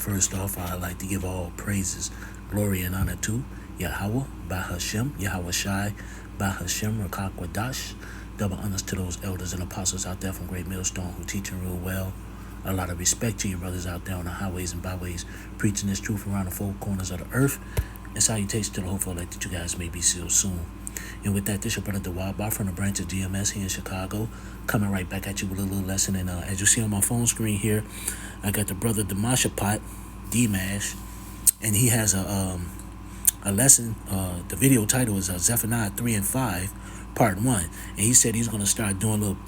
First off, I'd like to give all praises, glory, and honor to Yahweh, Bahashem, Yahweh Shai, Bahashem, Rakakwadash. Double honors to those elders and apostles out there from Great Millstone who teaching real well. A lot of respect to you brothers out there on the highways and byways, preaching this truth around the four corners of the earth. And salutations to the hopeful elect that you guys may be sealed soon. And with that, this your brother Dawaba from the branch of GMS here in Chicago, coming right back at you with a little lesson. And as you see on my phone screen here, I got the brother Damashapot, D-Mash, and he has a lesson. The video title is Zephaniah 3 and 5, Part 1. And he said he's going to start doing little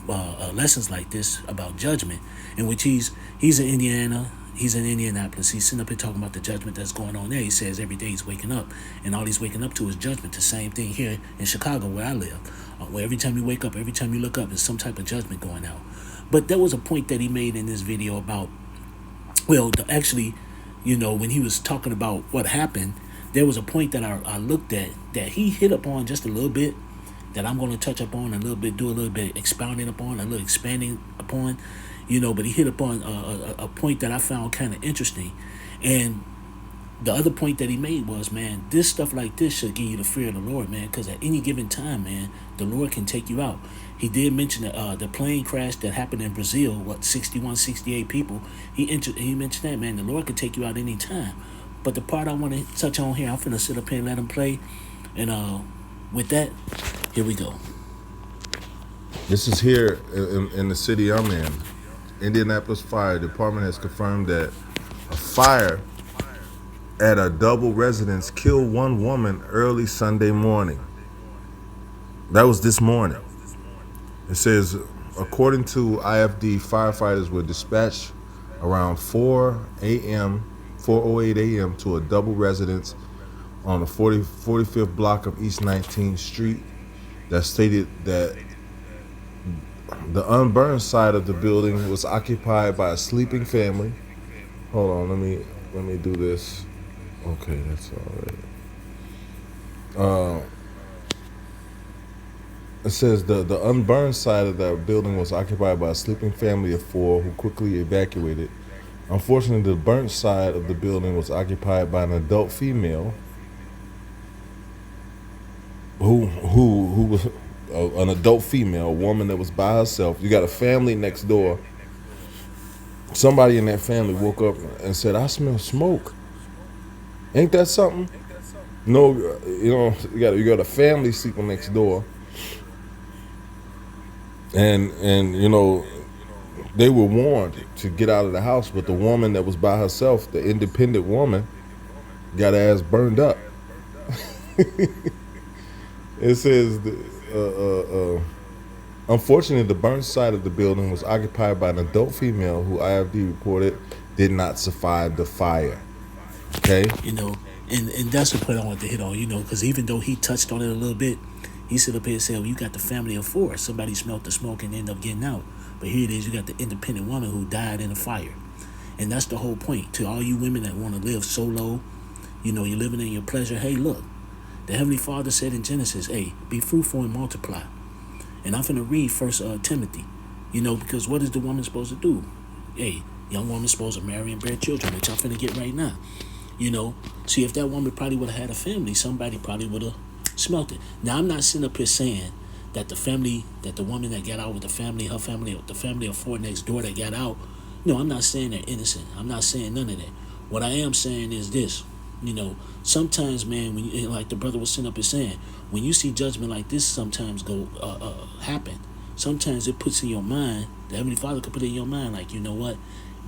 lessons like this about judgment, in which he's in Indiana. He's in Indianapolis. He's sitting up here talking about the judgment that's going on there. He says every day he's waking up, and all he's waking up to is judgment. The same thing here in Chicago where I live, where every time you wake up, every time you look up, there's some type of judgment going out. But there was a point that he made in this video about, when he was talking about what happened, there was a point that I looked at that he hit upon just a little bit, that I'm going to touch upon a little bit, do a little bit expounding upon, a little expanding upon. But he hit upon a point that I found kind of interesting. And the other point that he made was, man, this stuff like this should give you the fear of the Lord, man, because at any given time, man, the Lord can take you out. He did mention the plane crash that happened in Brazil, 61, 68 people. He mentioned that, man, the Lord can take you out any time. But the part I want to touch on here, I'm finna sit up here and let him play. And with that, here we go. This is here in the city I'm in. Indianapolis Fire Department has confirmed that a fire at a double residence killed one woman early Sunday morning. That was this morning. It says, according to IFD, firefighters were dispatched around 4:08 a.m. to a double residence on the 45th block of East 19th Street that stated that the unburned side of the building was occupied by a sleeping family. Hold on, let me do this. Okay, that's all right. It says the unburned side of that building was occupied by a sleeping family of 4 who quickly evacuated. Unfortunately, the burnt side of the building was occupied by an adult female who was an adult female, a woman that was by herself. You got a family next door. Somebody in that family woke up and said, "I smell smoke." Ain't that something? No, you got a family sleeping next door, and they were warned to get out of the house, but the woman that was by herself, the independent woman, got her ass burned up. It says, unfortunately, the burnt side of the building was occupied by an adult female who IFD reported did not survive the fire. Okay? And that's the point I want to hit on, because even though he touched on it a little bit, he stood up here and said, well, you got the family of 4. Somebody smelled the smoke and ended up getting out. But here it is, you got the independent woman who died in a fire. And that's the whole point. To all you women that want to live solo, you're living in your pleasure. Hey, look. The Heavenly Father said in Genesis, hey, be fruitful and multiply. And I'm going to read First Timothy, because what is the woman supposed to do? Hey, young woman supposed to marry and bear children, which I'm finna get right now. See, if that woman probably would have had a family, somebody probably would have smelt it. Now, I'm not sitting up here saying that the woman that got out with the family of 4 next door that got out, no, I'm not saying they're innocent. I'm not saying none of that. What I am saying is this. Sometimes, man, when like the brother was sitting up here saying, when you see judgment like this sometimes happen, sometimes it puts in your mind, the Heavenly Father could put it in your mind, like, you know what,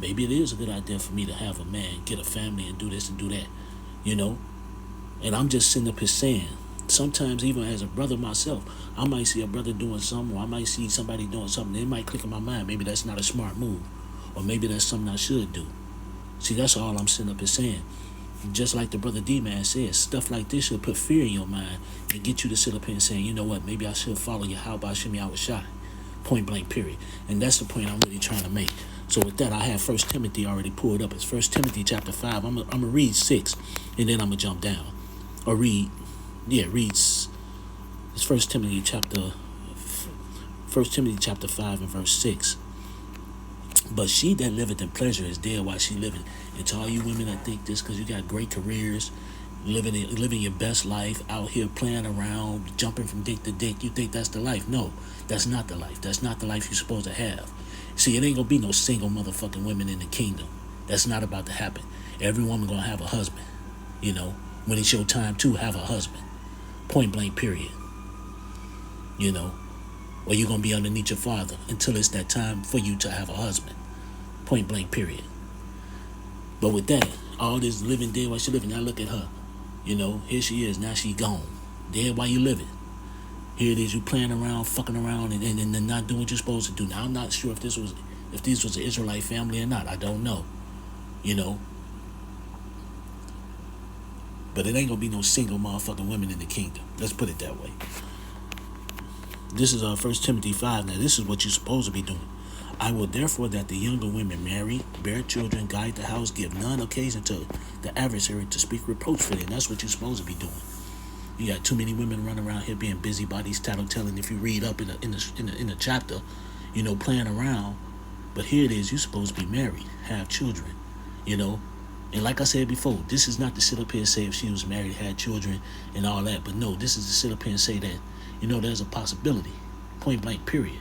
maybe it is a good idea for me to have a man, get a family, and do this and do that, And I'm just sitting up here saying, sometimes even as a brother myself, I might see a brother doing something, or I might see somebody doing something, it might click in my mind, maybe that's not a smart move, or maybe that's something I should do. See, that's all I'm sitting up here saying. Just like the brother D-Man says, stuff like this should put fear in your mind and get you to sit up here and say, you know what, maybe I should follow you. How about Shimmy out with shot? Point blank, period. And that's the point I'm really trying to make. So with that, I have 1 Timothy already pulled up. It's 1 Timothy chapter 5. I'm going to read 6, and then I'm going to jump down. Or read. It's 1 Timothy chapter 5 and verse 6. But she that liveth in pleasure is dead while she living. And to all you women that think this because you got great careers, living your best life, out here playing around, jumping from dick to dick, you think that's the life. No, that's not the life. That's not the life you're supposed to have. See, it ain't gonna be no single motherfucking women in the kingdom. That's not about to happen. Every woman gonna have a husband. When it's your time to have a husband. Point blank, period. Or you're gonna be underneath your father until it's that time for you to have a husband. Point blank, period. But with that, all this living dead while she living, now look at her. Here she is, now she gone. Dead while you living. Here it is, you playing around, fucking around, and not doing what you're supposed to do. Now I'm not sure if this was an Israelite family or not. I don't know. But it ain't gonna be no single motherfucking women in the kingdom. Let's put it that way. This is 1 Timothy 5. Now this is what you're supposed to be doing. I will therefore that the younger women marry, bear children, guide the house, give none occasion to the adversary to speak reproachfully. And that's what you're supposed to be doing. You got too many women running around here being busybodies, tattletelling. If you read up in the chapter, playing around. But here it is, you're supposed to be married, have children, And like I said before, this is not to sit up here and say if she was married, had children, and all that. But no, this is to sit up here and say that, there's a possibility. Point blank, period.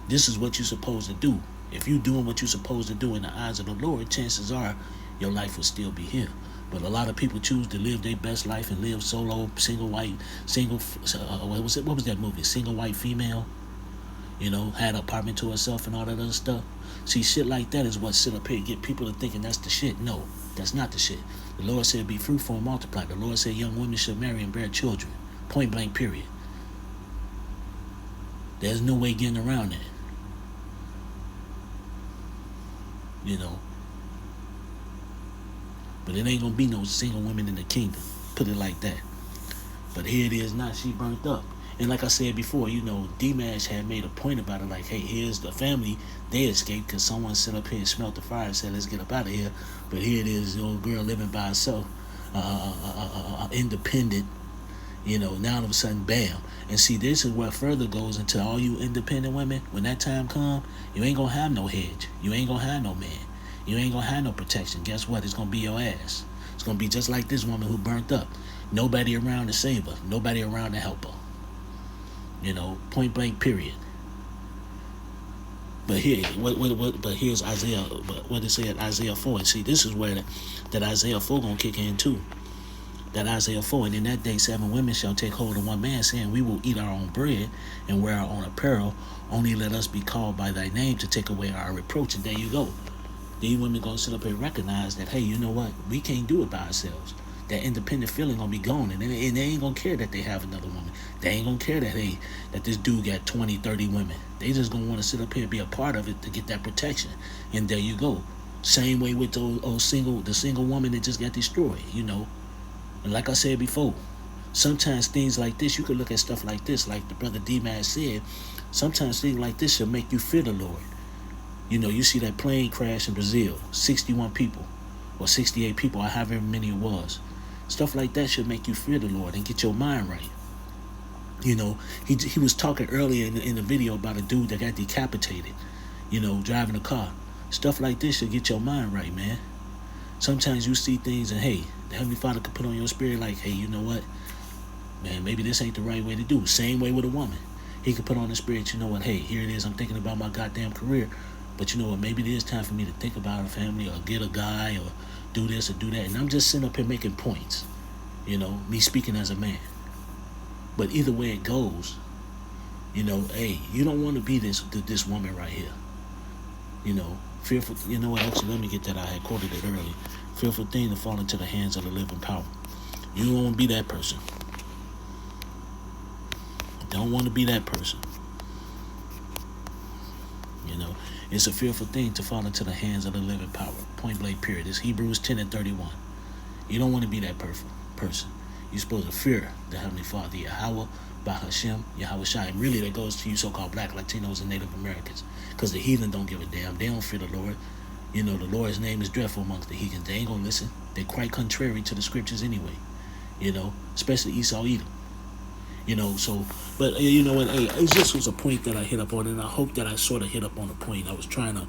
This is what you're supposed to do. If you're doing what you're supposed to do in the eyes of the Lord, chances are your life will still be here. But a lot of people choose to live their best life and live solo, what was that movie? Single white female, had an apartment to herself and all that other stuff. See, shit like that is what sit up here and get people to thinking that's the shit. No, that's not the shit. The Lord said be fruitful and multiply. The Lord said young women should marry and bear children. Point blank, period. There's no way getting around that. But it ain't gonna be no single women in the kingdom. Put it like that. But here it is now, she burnt up. And like I said before, D-Mash had made a point about it, like, hey, here's the family. They escaped because someone sat up here and smelt the fire and said, let's get up out of here. But here it is, the old girl living by herself, independent, now all of a sudden, bam. And see, this is where further goes into all you independent women. When that time comes, you ain't gonna have no hedge. You ain't gonna have no man. You ain't gonna have no protection. Guess what? It's gonna be your ass. It's gonna be just like this woman who burnt up. Nobody around to save her. Nobody around to help her. Point blank, period. But here, but here's Isaiah. But what it said, Isaiah 4. And see, this is where that Isaiah 4 gonna kick in too. That Isaiah 4. And in that day 7 women shall take hold of one man, saying, we will eat our own bread and wear our own apparel. Only let us be called by thy name to take away our reproach. And there you go. These women gonna sit up and recognize that, hey, you know what? We can't do it by ourselves. That independent feeling gonna be gone, and they ain't gonna care that they have another woman. They ain't gonna care that this dude got 20, 30 women. They just gonna want to sit up here and be a part of it to get that protection. And there you go. Same way with the single woman that just got destroyed. And like I said before, sometimes things like this, you could look at stuff like this, like the brother D-Mash said. Sometimes things like this should make you fear the Lord. You see that plane crash in Brazil, 61 people, or 68 people, or however many it was. Stuff like that should make you fear the Lord and get your mind right. He was talking earlier in the video about a dude that got decapitated, driving a car. Stuff like this should get your mind right, man. Sometimes you see things and, hey, the Heavenly Father could put on your spirit like, hey, you know what? Man, maybe this ain't the right way to do. Same way with a woman. He could put on the spirit, you know what? Hey, here it is. I'm thinking about my goddamn career. But you know what, maybe it is time for me to think about a family or get a guy or do this or do that. And I'm just sitting up here making points, me speaking as a man. But either way it goes, hey, you don't want to be this woman right here. Fearful, what, actually, let me get that. I had quoted it earlier. Fearful thing to fall into the hands of the living power. You don't want to be that person. Don't want to be that person. It's a fearful thing to fall into the hands of the living power. Point blank, period. It's Hebrews 10:31. You don't want to be that person. You're supposed to fear the Heavenly Father, Yahweh, Bahashem, Yahweh Shai. And really, that goes to you so-called black, Latinos, and Native Americans. Because the heathen don't give a damn. They don't fear the Lord. The Lord's name is dreadful amongst the heathens. They ain't going to listen. They're quite contrary to the scriptures anyway. Especially Esau, Edom. So, but you know what, hey, it just was a point that I hit up on, and I hope that I sort of hit up on a point. I was trying to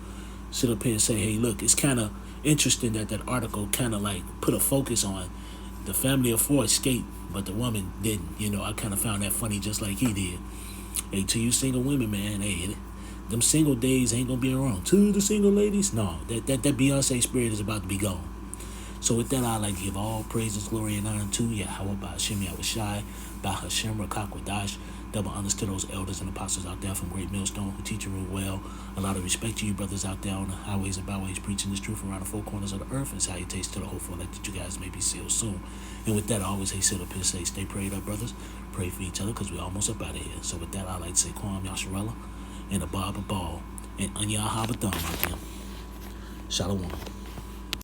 sit up here and say, hey, look, it's kind of interesting that article kind of like put a focus on the family of four escaped, but the woman didn't. I kind of found that funny, just like he did. Hey, to you single women, man, hey, them single days ain't gonna be around. To the single ladies, no, that Beyonce spirit is about to be gone. So with that, I'd like to give all praises, glory, and honor to Yahweh, Ba'ashem, Yahweh Shai, Ba'ashem, Rakakwadash, double honors to those elders and apostles out there from Great Millstone who teach and rule well. A lot of respect to you brothers out there on the highways and byways preaching this truth around the four corners of the earth, and salutations to the hopeful elect that you guys may be sealed soon. And with that, I always sit up here and say, stay prayed up, brothers. Pray for each other because we're almost up out of here. So with that, I'd like to say Kwam Yasharella and Abba Ball and Anya Habatham out there. Shalom.